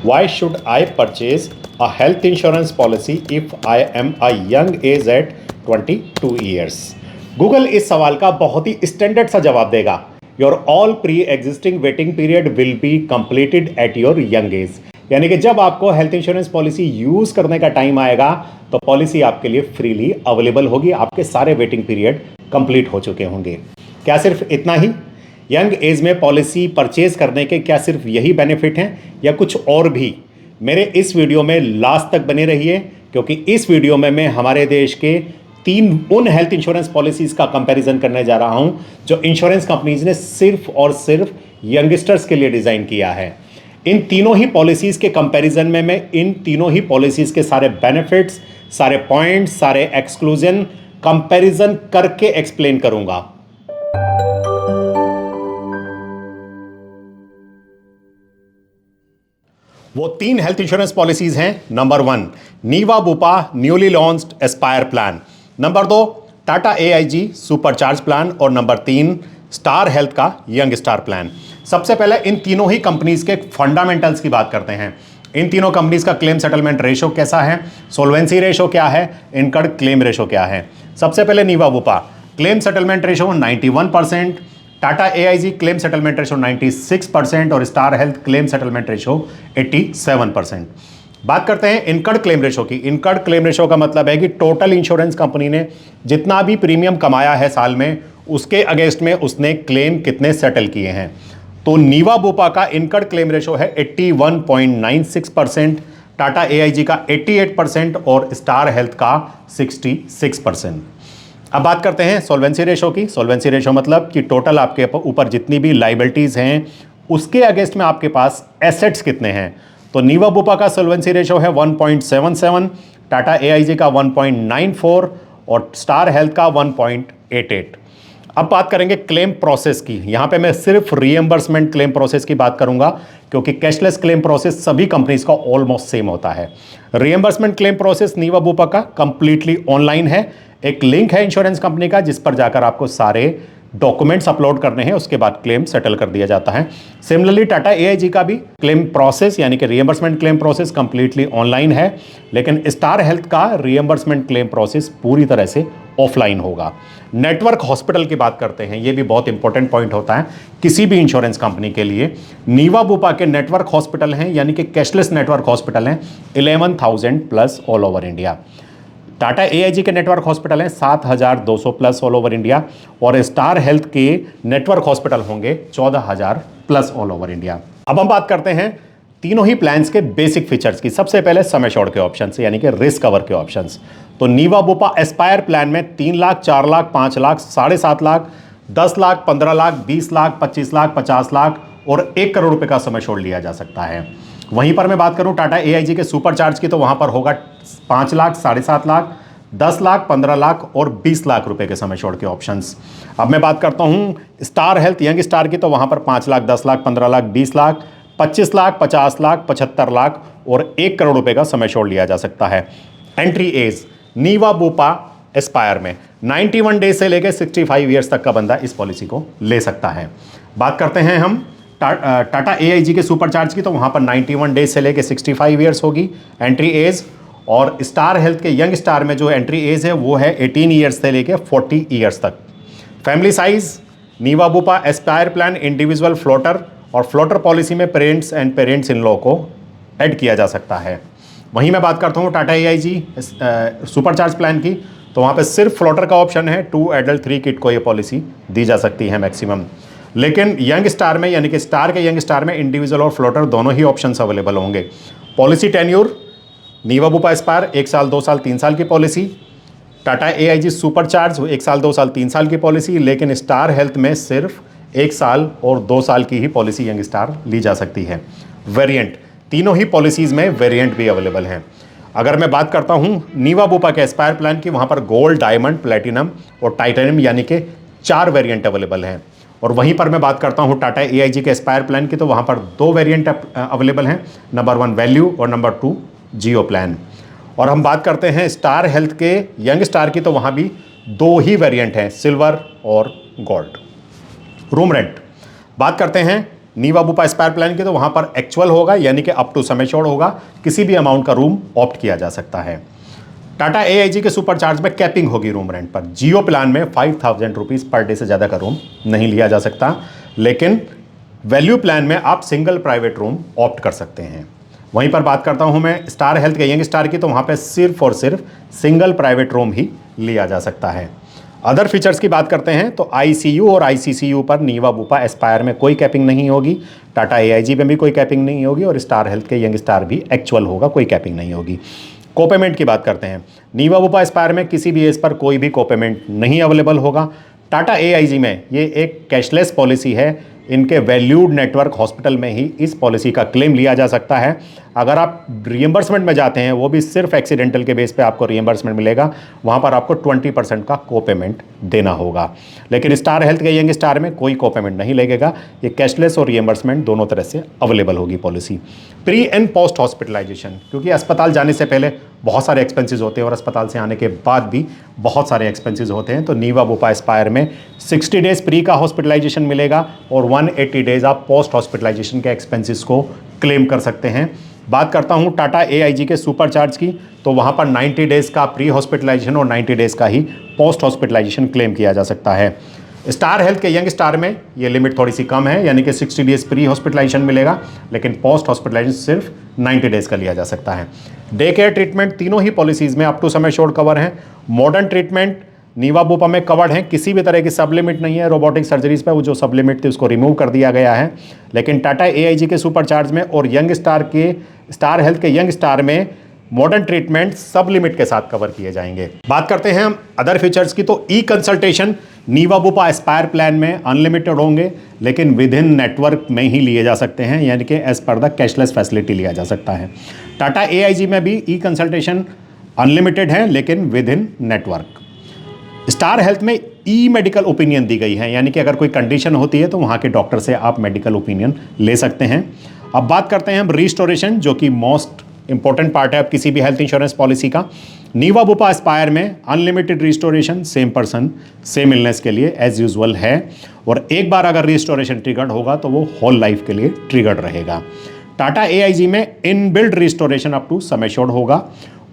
Why should I purchase a health insurance policy if I am a young age at 22 years? Google इस सवाल का बहुत ही standard सा जवाब देगा। Your all pre existing waiting period will be completed at your young age. यानी कि जब आपको हेल्थ इंश्योरेंस पॉलिसी यूज करने का टाइम आएगा तो पॉलिसी आपके लिए फ्रीली अवेलेबल होगी, आपके सारे वेटिंग पीरियड कंप्लीट हो चुके होंगे। क्या सिर्फ इतना ही? यंग एज में पॉलिसी परचेज करने के क्या सिर्फ यही बेनिफिट हैं या कुछ और भी? मेरे इस वीडियो में लास्ट तक बने रहिए, क्योंकि इस वीडियो में मैं हमारे देश के उन हेल्थ इंश्योरेंस पॉलिसीज का कंपैरिजन करने जा रहा हूं जो इंश्योरेंस कंपनीज ने सिर्फ और सिर्फ यंगस्टर्स के लिए डिजाइन किया है। इन तीनों ही पॉलिसीज के कंपैरिजन में मैं इन तीनों ही पॉलिसीज के सारे बेनिफिट्स, सारे पॉइंट्स, सारे एक्सक्लूजन कंपैरिजन करके एक्सप्लेन करूंगा। वो 3 हेल्थ इंश्योरेंस पॉलिसीज हैं। Number 1 Niva Bupa newly launched Aspire plan, number 2 Tata AIG Supercharge plan और नंबर 3 स्टार हेल्थ का यंग स्टार प्लान। सबसे पहले इन तीनों ही कंपनीज के फंडामेंटल्स की बात करते हैं। इन तीनों कंपनीज का क्लेम सेटलमेंट रेशो कैसा है, सोल्वेंसी रेशो क्या है, इनकर्ड क्लेम रेशो क्या है। सबसे पहले Niva Bupa claim settlement ratio 91%, Tata AIG claim settlement ratio 96% और Star Health claim settlement ratio 87%। बात करते हैं इनकर्ड क्लेम रेशो की। इनकर्ड क्लेम रेशो का मतलब है कि टोटल इंश्योरेंस कंपनी ने जितना भी प्रीमियम कमाया है साल में, उसके अगेंस्ट में उसने क्लेम कितने सेटल किए हैं। तो नीवा बुपा का इनकर्ड क्लेम रेशो है 81.96%, टाटा AIG का 88% और स्टार हेल्थ का 66%। अब बात करते हैं सॉल्वेंसी रेशो की। सॉल्वेंसी रेशो मतलब कि टोटल आपके ऊपर जितनी भी लाइबिलिटीज हैं उसके अगेंस्ट में आपके पास एसेट्स कितने हैं। तो नीवा बुपा का सॉल्वेंसी रेशो है 1.77, टाटा AIG का 1.94 और स्टार हेल्थ का 1.88। अब बात करेंगे क्लेम प्रोसेस की। यहां पे मैं सिर्फ रीएम्बर्समेंट क्लेम प्रोसेस की बात करूंगा, क्योंकि कैशलेस क्लेम प्रोसेस सभी कंपनीज का ऑलमोस्ट सेम होता है। रीएम्बर्समेंट क्लेम प्रोसेस नीवा बुपा का कंप्लीटली ऑनलाइन है। एक लिंक है इंश्योरेंस कंपनी का जिस पर जाकर आपको सारे डॉक्यूमेंट्स अपलोड करने हैं, उसके बाद क्लेम सेटल कर दिया जाता है। सिमिलरली टाटा AIG का भी क्लेम प्रोसेस यानी कि reimbursement claim process completely online है, लेकिन स्टार हेल्थ का रीएम्बर्समेंट क्लेम प्रोसेस पूरी तरह से ऑफलाइन होगा। नेटवर्क हॉस्पिटल की बात करते हैं, यह भी बहुत इंपॉर्टेंट पॉइंट होता है किसी भी इंश्योरेंस कंपनी के लिए। नीवा बुपा के नेटवर्क हॉस्पिटल हैं यानी कि कैशलेस नेटवर्क हॉस्पिटल हैं 11,000 plus all over India. Tata AIG के नेटवर्क हॉस्पिटल हैं 7,200 प्लस ऑल ओवर इंडिया और स्टार हेल्थ के नेटवर्क हॉस्पिटल होंगे 14,000 प्लस ऑल ओवर इंडिया। अब हम बात करते हैं तीनों ही प्लान्स के बेसिक फीचर्स की। सबसे पहले सम एश्योर्ड के ऑप्शंस यानी कि रिस्क कवर के ऑप्शंस। तो नीवा बुपा एस्पायर प्लान में 3 लाख, 4 लाख, 5 लाख, 7.5 लाख, 10 लाख, 15 लाख, 20 लाख, 25 लाख, 50 लाख और 1 करोड़ रुपए का सम एश्योर्ड लिया जा सकता है। वहीं पर मैं बात करूं टाटा AIG के सुपर चार्ज की, तो वहां पर होगा 5 लाख, 7.5 लाख, 10 लाख, 15 लाख और 20 लाख रुपए के सम एश्योर्ड के ऑप्शंस। अब मैं बात करता हूं स्टार हेल्थ यंग स्टार की, तो वहां पर 5 लाख, 10 लाख, 15 लाख, 20 लाख, 25 लाख, 50 लाख, 75 लाख और 1 करोड़ रुपए का सम एश्योर्ड लिया जा सकता है। एंट्री एज नीवा बुपा एस्पायर में 91 डेज से लेकर 65 ईयर्स तक का बंदा इस पॉलिसी को ले सकता है। बात करते हैं हम टाटा AIG के सुपर चार्ज की, तो वहां पर 91 डेज से लेकर 65 ईयर्स होगी एंट्री एज। और स्टार हेल्थ के यंग स्टार में जो एंट्री एज है वो है 18 ईयर्स से लेकर 40 ईयर्स तक। Family size Niva Bupa Aspire plan individual floater और फ्लोटर पॉलिसी में parents and parents in law को ऐड किया जा सकता है। वहीं मैं बात करता हूँ Tata AIG super charge plan की, तो वहाँ पे सिर्फ फ्लोटर का ऑप्शन है। 2 एडल्ट 3 किड को ये पॉलिसी दी जा सकती है मैक्सिमम। लेकिन यंग स्टार में यानी कि स्टार के यंग स्टार में इंडिविजुअल और फ्लोटर दोनों ही ऑप्शंस अवेलेबल होंगे। पॉलिसी टेन्यूर नीवा बुपा एस्पायर 1 साल, 2 साल, 3 साल की policy. Tata AIG super charge 1 साल, 2 साल, 3 साल की पॉलिसी। लेकिन स्टार हेल्थ में सिर्फ 1 साल और 2 साल की ही पॉलिसी यंग स्टार ली जा सकती है। वेरिएंट तीनों ही पॉलिसीज में वेरिएंट भी अवेलेबल हैं। अगर मैं बात करता हूं नीवा बुपा के एस्पायर प्लान की, वहां पर गोल्ड, डायमंड, प्लेटिनम और टाइटेनियम यानी कि 4 वेरिएंट अवेलेबल हैं। और वहीं पर मैं बात करता हूं टाटा AIG के एस्पायर प्लान की, तो वहां पर 2 वेरिएंट अवेलेबल हैं, नंबर 1 वैल्यू और नंबर 2 जियो प्लान। और हम बात करते हैं स्टार हेल्थ के यंग स्टार की, तो वहां भी 2 ही वेरिएंट हैं, सिल्वर और गोल्ड। रूम रेंट बात करते हैं नीवा बुपा एस्पायर प्लान की तो वहां पर एक्चुअल होगा, यानी कि अप टू सम एश्योर्ड होगा, किसी भी अमाउंट का रूम ऑप्ट किया जा सकता है। टाटा एआईजी के सुपर चार्ज में कैपिंग होगी रूम रेंट पर। जियो प्लान में 5000 रुपीज पर डे से ज़्यादा का रूम नहीं लिया जा सकता, लेकिन वैल्यू प्लान में आप सिंगल प्राइवेट रूम ऑप्ट कर सकते हैं। वहीं पर बात करता हूं मैं स्टार हेल्थ के यंग स्टार की, तो वहां पे सिर्फ और सिर्फ सिंगल प्राइवेट रूम ही लिया जा सकता है। अदर फीचर्स की बात करते हैं तो आईसीयू और आईसीसीयू पर नीवा बुपा एस्पायर में कोई कैपिंग नहीं होगी, टाटा एआईजी में भी कोई कैपिंग नहीं होगी, और स्टार हेल्थ के यंग स्टार भी एक्चुअल होगा, कोई कैपिंग नहीं होगी। कोपेमेंट की बात करते हैं, नीवा बुपा एस्पायर में किसी भी एज पर कोई भी कोपेमेंट नहीं अवेलेबल होगा। टाटा एआईजी में ये एक कैशलेस पॉलिसी है, इनके वैल्यूड नेटवर्क हॉस्पिटल में ही इस पॉलिसी का क्लेम लिया जा सकता है। अगर आप रिएंबर्समेंट में जाते हैं, वो भी सिर्फ एक्सीडेंटल के बेस पे आपको रिएंबर्समेंट मिलेगा, वहाँ पर आपको 20% का कोपेमेंट देना होगा। लेकिन स्टार हेल्थ के यंग स्टार में कोई कोपेमेंट नहीं लगेगा, ये कैशलेस और रिएंबर्समेंट दोनों तरह से अवेलेबल होगी policy. Pre and post hospitalization, क्योंकि अस्पताल जाने से पहले बहुत सारे एक्सपेंसेस होते हैं और अस्पताल से आने के बाद भी बहुत सारे एक्सपेंसेस होते हैं, तो नीवा बुपा एस्पायर में 60 डेज प्री का हॉस्पिटलाइजेशन मिलेगा और 180 डेज आप पोस्ट हॉस्पिटलाइजेशन के एक्सपेंसेस को क्लेम कर सकते हैं। बात करता हूं टाटा एआईजी के सुपर चार्ज की, तो वहां पर 90 डेज का प्री हॉस्पिटलाइजेशन और 90 डेज का ही पोस्ट हॉस्पिटलाइजेशन क्लेम किया जा सकता है। स्टार हेल्थ के यंग स्टार में ये लिमिट थोड़ी सी कम है, यानी कि 60 डेज प्री हॉस्पिटलाइजेशन मिलेगा, लेकिन पोस्ट हॉस्पिटलाइजेशन सिर्फ 90 डेज का लिया जा सकता है। डे केयर ट्रीटमेंट तीनों ही पॉलिसीज में up to sum assured cover है। मॉडर्न ट्रीटमेंट नीवा बुपा में कवर्ड है, किसी भी तरह की सब लिमिट नहीं है। रोबोटिक सर्जरीज पे वो जो सब लिमिट थी उसको रिमूव कर दिया गया है, लेकिन टाटा एआईजी के सुपर चार्ज में और यंग स्टार के स्टार हेल्थ के यंग स्टार में मॉडर्न ट्रीटमेंट सब लिमिट के साथ कवर किए जाएंगे। बात करते हैं हम अदर फीचर्स की, तो e consultation Niva Bupa Aspire plan में अनलिमिटेड होंगे, लेकिन विद इन नेटवर्क में ही लिए जा सकते हैं, यानी कि as per the cashless facility लिया जा सकता है। टाटा एआईजी में भी ई कंसल्टेशन अनलिमिटेड है, लेकिन with in network. Star health में ई मेडिकल ओपिनियन दी गई है, यानी कि अगर कोई कंडीशन होती है तो वहाँ के डॉक्टर से आप मेडिकल ओपिनियन ले सकते हैं। अब बात करते हैं हम रिस्टोरेशन, जो कि मोस्ट इंपॉर्टेंट पार्ट है अब किसी भी हेल्थ इंश्योरेंस पॉलिसी का। नीवा बुपा एस्पायर में unlimited restoration same person same illness के लिए एज यूजुअल है, और एक बार अगर रिस्टोरेशन ट्रिगर्ड होगा तो वो होल लाइफ के लिए ट्रिगर्ड रहेगा। टाटा एआईजी में inbuilt restoration up to sum assured होगा,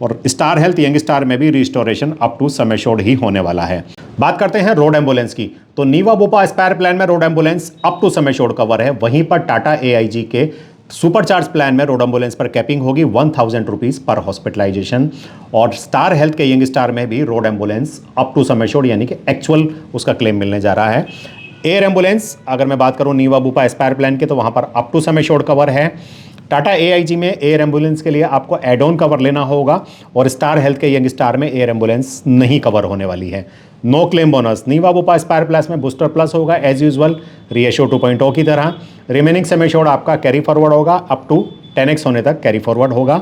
और स्टार हेल्थ यंग स्टार में भी restoration up to sum assured ही होने वाला है। बात करते हैं रोड एम्बुलेंस की, तो नीवा बुपा एस्पायर प्लान में road ambulance up to sum assured cover है, वहीं पर टाटा एआईजी के सुपर चार्ज प्लान में रोड एम्बुलेंस पर कैपिंग होगी 1000 रुपीज पर हॉस्पिटलाइजेशन, और स्टार हेल्थ के यंग स्टार में भी road ambulance up to sum assured, यानी कि एक्चुअल उसका क्लेम मिलने जा रहा है। एयर एम्बुलेंस अगर मैं बात करूं नीवा बुपा एस्पायर प्लान के, तो वहां पर up to sum assured cover है। टाटा एआईजी में एयर एम्बुलेंस के लिए आपको एड ऑन कवर लेना होगा, और स्टार हेल्थ के यंग स्टार में एयर एम्बुलेंस नहीं कवर होने वाली है। No claim bonus Niva Bupa Aspire plus में बूस्टर प्लस होगा एज यूजुअल रीएश्योर 2.0 की तरह। रिमेनिंग सम एश्योर्ड आपका कैरी फॉरवर्ड होगा, अप टू 10x होने तक कैरी फॉरवर्ड होगा।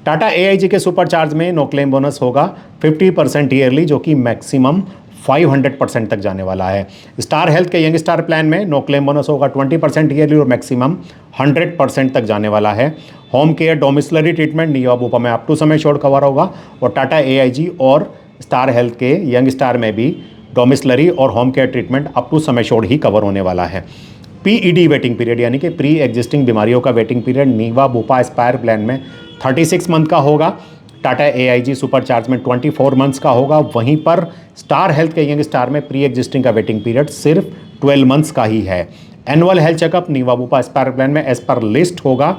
टाटा एआईजी के सुपर चार्ज में नो क्लेम बोनस होगा 50% ईयरली, जो कि मैक्सिमम 500% तक जाने वाला है। स्टार हेल्थ के यंग स्टार प्लान में नो क्लेम बोनस होगा 20% ईयरली और मैक्सिमम 100% तक जाने वाला है। Home care domiciliary treatment Niva Bupa में up to sum assured cover होगा, और टाटा एआईजी और स्टार हेल्थ के यंग स्टार में भी डोमिसलरी और home care treatment up to sum assured ही कवर होने वाला है। पीईडी वेटिंग पीरियड, यानी कि प्री एग्जिस्टिंग बीमारियों का waiting period Niva Bupa Aspire plan में 36 मंथ का होगा, टाटा एआईजी सुपर चार्ज में 24 मंथ्स का होगा। वहीं पर स्टार हेल्थ के यंग स्टार में प्री एग्जिस्टिंग का वेटिंग पीरियड सिर्फ 12 मंथ्स का ही है। Annual health checkup Niva Bupa Aspire plan में एज पर लिस्ट होगा।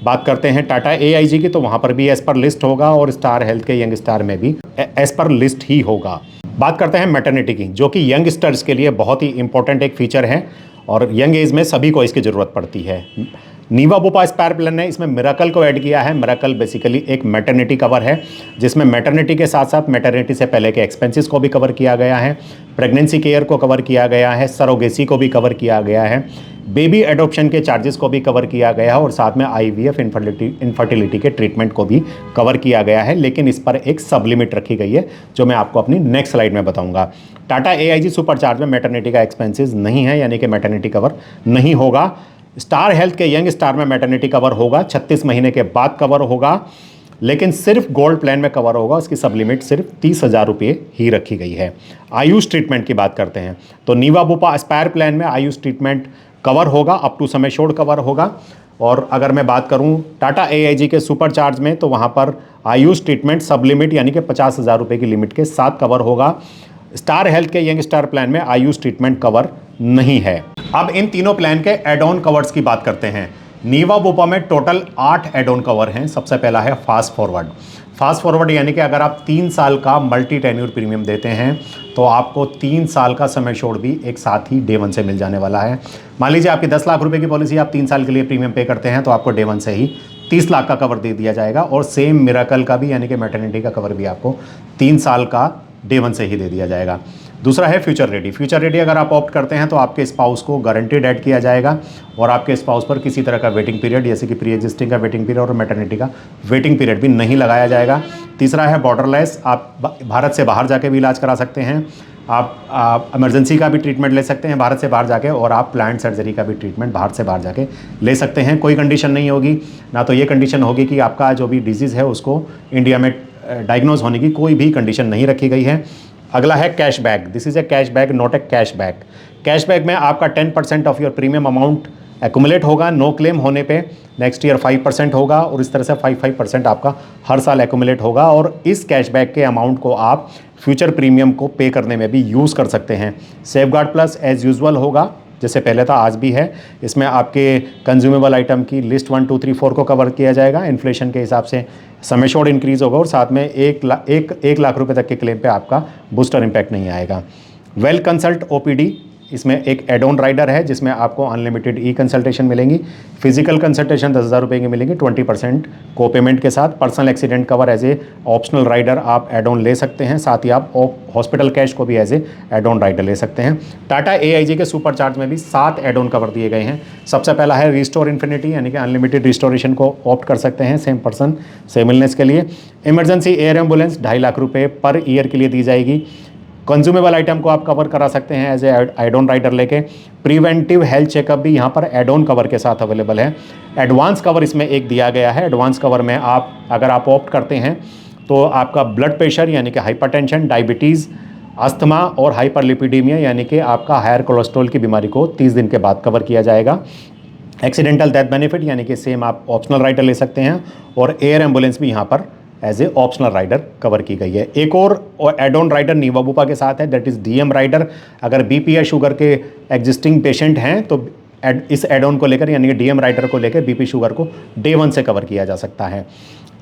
बात करते हैं टाटा एआईजी की, तो वहाँ पर भी एज पर लिस्ट होगा, और स्टार हेल्थ के यंग स्टार में भी एज पर लिस्ट ही होगा। बात करते हैं मैटरनिटी की, जो कि यंगस्टर्स के लिए बहुत ही इंपॉर्टेंट एक फीचर है, और यंग एज में सभी को इसकी ज़रूरत पड़ती है। नीवा बुपा एस्पायर प्लान ने इसमें मिराकल को ऐड किया है। मिराकल बेसिकली एक मैटरनिटी कवर है, जिसमें मैटरनिटी के साथ साथ मैटरनिटी से पहले के एक्सपेंसेस को भी कवर किया गया है, प्रेगनेंसी केयर को कवर किया गया है, सरोगेसी को भी कवर किया गया है, बेबी एडॉप्शन के चार्जेस को भी कवर किया गया है, और साथ में आईवीएफ इनफर्टिलिटी के ट्रीटमेंट को भी कवर किया गया है। लेकिन इस पर एक सब लिमिट रखी गई है, जो मैं आपको अपनी नेक्स्ट स्लाइड में बताऊंगा। टाटा एआईजी सुपर चार्ज में मैटरनिटी का एक्सपेंसेस नहीं है, यानी कि मैटरनिटी कवर नहीं होगा। स्टार हेल्थ के यंग स्टार में मैटरनिटी कवर होगा, 36 महीने के बाद कवर होगा, लेकिन सिर्फ गोल्ड प्लान में कवर होगा। उसकी सब लिमिट सिर्फ 30,000 रुपये ही रखी गई है। आयुष ट्रीटमेंट की बात करते हैं, तो नीवा बुपा एस्पायर प्लान में आयुष ट्रीटमेंट कवर होगा, up to sum assured cover होगा। और अगर मैं बात करूं टाटा AIG के सुपर चार्ज में, तो वहां पर आयुष ट्रीटमेंट सब लिमिट यानी कि 50,000 रुपये की लिमिट के साथ कवर होगा। स्टार हेल्थ के यंग स्टार प्लान में आयुष ट्रीटमेंट कवर नहीं है। अब इन तीनों प्लान के एड ऑन कवर्स की बात करते हैं। नीवा बुपा में टोटल 8 एड ऑन कवर हैं। सबसे पहला है फास्ट फॉरवर्ड। फास्ट फॉरवर्ड यानी कि अगर आप 3 साल का मल्टी टेन्योर प्रीमियम देते हैं तो आपको 3 साल का समय छोड़ भी एक साथ ही डे 1 से मिल जाने वाला है। मान लीजिए आपकी 10 लाख रुपए की पॉलिसी, आप 3 साल के लिए प्रीमियम पे करते हैं तो आपको डे 1 से ही 30 लाख का कवर दे दिया जाएगा। और सेम मिरेकल का भी यानी कि मैटरनिटी का कवर भी आपको 3 साल का डे 1 से ही दे दिया जाएगा। दूसरा है फ्यूचर रेडी। फ्यूचर रेडी अगर आप ऑप्ट करते हैं तो आपके स्पाउस को गारंटीड ऐड किया जाएगा और आपके स्पाउस पर किसी तरह का वेटिंग पीरियड जैसे कि प्री एग्जिस्टिंग का वेटिंग पीरियड और मैटरनिटी का वेटिंग पीरियड भी नहीं लगाया जाएगा। तीसरा है बॉर्डरलेस। आप भारत से बाहर जाके भी इलाज करा सकते हैं, आप इमरजेंसी का भी ट्रीटमेंट ले सकते हैं भारत से बाहर जाके, और आप प्लांट सर्जरी का भी ट्रीटमेंट भारत से बाहर जाके ले सकते हैं। कोई कंडीशन नहीं होगी, ना तो ये कंडीशन होगी कि आपका जो भी डिजीज़ है उसको इंडिया में डायग्नोज होने की कोई भी कंडीशन नहीं रखी गई है। अगला है cashback. This is a cashback not a cashback. Cashback में आपका 10% of your premium amount accumulate होगा, नो क्लेम होने पे नेक्स्ट ईयर 5% होगा और इस तरह से 5% आपका हर साल एक्यूमुलेट होगा। और इस कैशबैक के अमाउंट को आप फ्यूचर प्रीमियम को पे करने में भी यूज़ कर सकते हैं। सेफगार्ड प्लस एज यूजुअल होगा, जैसे पहले था आज भी है। इसमें आपके कंज्यूमेबल आइटम की लिस्ट 1 2 3 4 को कवर किया जाएगा। इन्फ्लेशन के हिसाब से सम एश्योर्ड इंक्रीज़ होगा और साथ में 1 लाख रुपए तक के क्लेम पे आपका बूस्टर इम्पैक्ट नहीं आएगा। वेल कंसल्ट OPD, इसमें एक एड ऑन राइडर है जिसमें आपको अनलिमिटेड ई कंसल्टेशन मिलेंगी। फिजिकल कंसल्टेशन 10,000 रुपये की मिलेंगी 20% को पेमेंट के साथ। Personal accident cover as a optional rider आप एड ऑन ले सकते हैं, साथ ही आप हॉस्पिटल कैश को भी as a add on rider ले सकते हैं। टाटा AIG के सुपर चार्ज में भी 7 एड ऑन कवर दिए गए हैं। सबसे पहला है रिस्टोर इन्फिनिटी यानी कि अनलिमिटेड रिस्टोरेशन को ऑप्ट कर सकते हैं सेम पर्सन सेम इलनेस के लिए। इमरजेंसी एयर एम्बुलेंस 2.5 लाख रुपये पर ईयर के लिए दी जाएगी। कंज्यूमेबल आइटम को आप कवर करा सकते हैं as a add on rider लेके। प्रिवेंटिव हेल्थ चेकअप भी यहाँ पर एड ऑन कवर के साथ अवेलेबल है। एडवांस कवर इसमें एक दिया गया है। एडवांस कवर में आप अगर आप ऑप्ट करते हैं तो आपका ब्लड प्रेशर यानी कि हाइपरटेंशन, डायबिटीज़, अस्थमा और हाइपरलिपिडीमिया यानी कि आपका हायर कोलेस्ट्रॉल की बीमारी को 30 दिन के बाद कवर किया जाएगा। एक्सीडेंटल डेथ बेनिफिट यानी कि सेम आप ऑप्शनल राइडर ले सकते हैं और एयर एम्बुलेंस भी यहाँ पर as a optional rider cover की गई है। एक और add on rider Niva Bupa के साथ है, दैट इज़ DM राइडर। अगर BP या शुगर के एग्जिस्टिंग पेशेंट हैं तो इस एड ऑन को लेकर यानी कि DM राइडर को लेकर BP शुगर को डे 1 से कवर किया जा सकता है।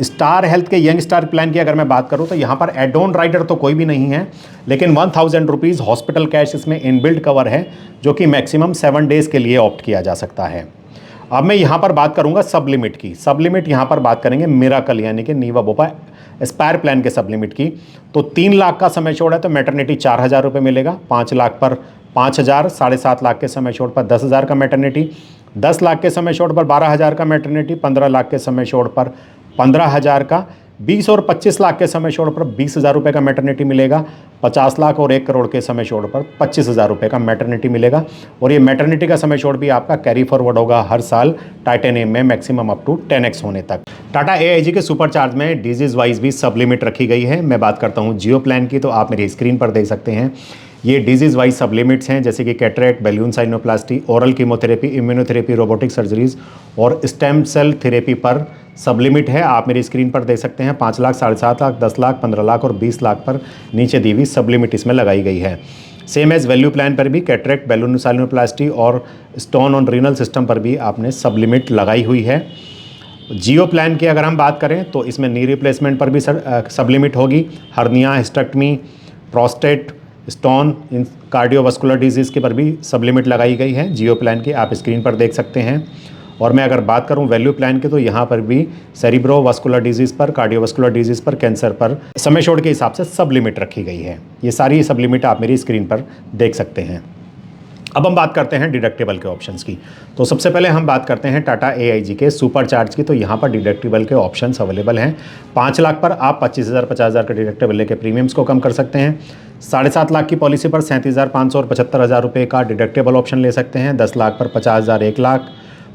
स्टार हेल्थ के यंग स्टार प्लान की अगर मैं बात करूं तो यहाँ पर एड ऑन राइडर तो कोई भी नहीं है, लेकिन 1,000 रुपीज़ हॉस्पिटल कैश इसमें इनबिल्ट कवर है जो कि मैक्सिमम 7 डेज़ के लिए ऑप्ट किया जा सकता है। अब मैं यहाँ पर बात करूँगा सब लिमिट की। सब लिमिट यहाँ पर बात करेंगे मिरेकल यानी कि नीवा बुपा एस्पायर प्लान के सब लिमिट की। तो 3 लाख का समय छोड़ है तो मैटरनिटी 4,000 रुपये मिलेगा। 5 लाख पर 5,000, 7.5 लाख के समय छोड़ पर 10,000 का मैटरनिटी, 10 लाख के समय छोड़ पर 12,000 का मैटरनिटी, 15 लाख के समय छोड़ पर 15,000 का, 20 और 25 लाख के समय छोड़ पर 20,000 रुपये का मैटरनिटी मिलेगा, 50 लाख और 1 करोड़ के समय छोड़ पर 25,000 रुपये का मैटरनिटी मिलेगा। और ये मैटरनिटी का समय छोड़ भी आपका कैरी फॉरवर्ड होगा हर साल टाइटेनियम में मैक्सिमम अप टू 10x होने तक। टाटा AIG के सुपर चार्ज में डिजीज़ वाइज भी सब लिमिट रखी गई है। मैं बात करता हूँ जियो प्लान की, तो आप मेरी स्क्रीन पर देख सकते हैं ये डिजीज़ वाइज सब लिमिट्स हैं, जैसे कि cataract, balloon sinuplasty, oral chemotherapy, immunotherapy, robotic surgeries और स्टेम सेल थेरेपी पर सब लिमिट है। आप मेरी स्क्रीन पर देख सकते हैं 5 लाख, 7.5 लाख, 10 लाख, 15 लाख और 20 लाख पर नीचे दी हुई सब लिमिट इसमें लगाई गई है। सेम एज वैल्यू प्लान पर भी कैटरेक्ट, बैलून साइनोप्लास्टी और स्टोन ऑन रीनल सिस्टम पर भी आपने सब लिमिट लगाई हुई है। जियो प्लान की अगर हम बात करें तो इसमें नी रिप्लेसमेंट पर भी सब लिमिट होगी। हर्निया, हिस्टेक्टमी, प्रोस्टेट, स्टोन, इन कार्डियोवास्कुलर डिजीज़ के पर भी सब लिमिट लगाई गई है जियो प्लान की, आप स्क्रीन पर देख सकते हैं। और मैं अगर बात करूं वैल्यू प्लान की तो यहाँ पर भी सेरिब्रोवास्कुलर डिजीज़ पर, कार्डियोवास्कुलर डिजीज़ पर, कैंसर पर समय छोड़ के हिसाब से सब लिमिट रखी गई है। ये सारी सब लिमिट आप मेरी स्क्रीन पर देख सकते हैं। अब हम बात करते हैं डिडक्टेबल के ऑप्शंस की। तो सबसे पहले हम बात करते हैं टाटा AIG के सुपर चार्ज की। तो यहाँ पर डिडक्टेबल के ऑप्शंस अवेलेबल हैं। 5 लाख पर आप 25,000 50,000 का डिडक्टेबल लेके प्रीमियम्स को कम कर सकते हैं। 7.5 लाख की पॉलिसी पर 37,500 और 75,000 रुपये का डिडक्टेबल ऑप्शन ले सकते हैं। 10 लाख पर 50,000 1 लाख,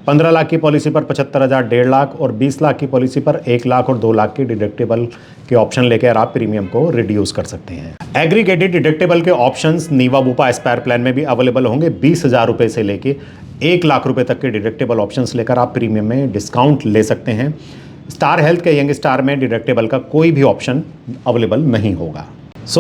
15 लाख की पॉलिसी पर 75,000 1.5 लाख और 20 लाख की पॉलिसी पर 1 लाख और 2 लाख की डिडक्टेबल के ऑप्शन लेकर आप प्रीमियम को रिड्यूस कर सकते हैं। एग्रीगेटेड डिडक्टेबल के ऑप्शंस नीवा बुपा एस्पायर प्लान में भी अवेलेबल होंगे 20,000 रुपये से लेके 1 लाख रुपए तक के डिडक्टेबल ऑप्शंस लेकर आप प्रीमियम में डिस्काउंट ले सकते हैं। स्टार हेल्थ के यंग स्टार में डिडक्टेबल का कोई भी ऑप्शन अवेलेबल नहीं होगा।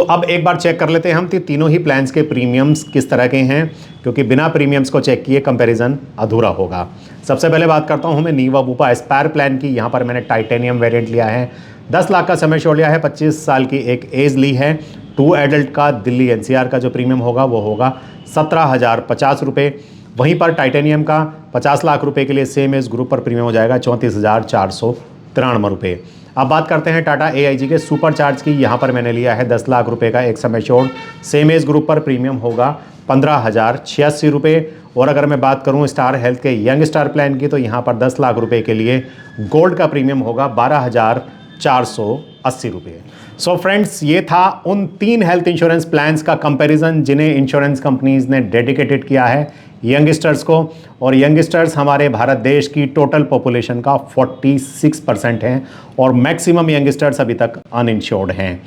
अब एक बार चेक कर लेते हैं हम तीनों ही प्लान्स के प्रीमियम्स किस तरह के हैं, क्योंकि बिना प्रीमियम्स को चेक किए कंपैरिजन अधूरा होगा। सबसे पहले बात करता हूं मैं नीवा बुपा एस्पायर प्लान की। यहां पर मैंने टाइटेनियम वेरिएंट लिया है, 10 लाख का समय छोड़ लिया है, 25 साल की एक एज ली है। 2 एडल्ट का दिल्ली एनसीआर का जो प्रीमियम होगा वो होगा 17,050 रुपये। वहीं पर टाइटेनियम का 50 लाख रुपए के लिए सेम एज ग्रुप पर प्रीमियम हो जाएगा 34,493 रुपये। अब बात करते हैं टाटा AIG के सुपर चार्ज की। यहाँ पर मैंने लिया है 10 लाख रुपए का एक समय छोड़, सेम एज ग्रुप पर प्रीमियम होगा 15,086 रुपये। और अगर मैं बात करूँ स्टार हेल्थ के यंग स्टार प्लान की, तो यहाँ पर 10 लाख रुपए के लिए गोल्ड का प्रीमियम होगा 12,480 रुपये। सो फ्रेंड्स, ये था उन 3 हेल्थ इंश्योरेंस प्लान्स का कंपैरिजन जिन्हें इंश्योरेंस कंपनीज ने डेडिकेटेड किया है यंगस्टर्स को। और यंगस्टर्स हमारे भारत देश की टोटल पॉपुलेशन का 46% हैं और मैक्सिमम यंगस्टर्स अभी तक अनइंश्योर्ड हैं।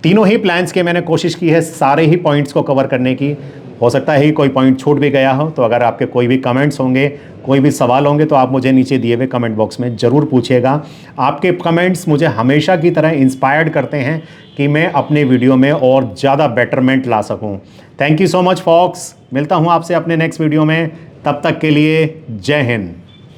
तीनों ही प्लान्स के मैंने कोशिश की है सारे ही पॉइंट्स को कवर करने की। हो सकता है कोई पॉइंट छूट भी गया हो, तो अगर आपके कोई भी कमेंट्स होंगे, कोई भी सवाल होंगे, तो आप मुझे नीचे दिए हुए कमेंट बॉक्स में ज़रूर पूछिएगा। आपके कमेंट्स मुझे हमेशा की तरह इंस्पायर्ड करते हैं कि मैं अपने वीडियो में और ज़्यादा बेटरमेंट ला सकूं। Thank you so much folks. मिलता हूं आपसे अपने नेक्स्ट वीडियो में, तब तक के लिए जय हिंद।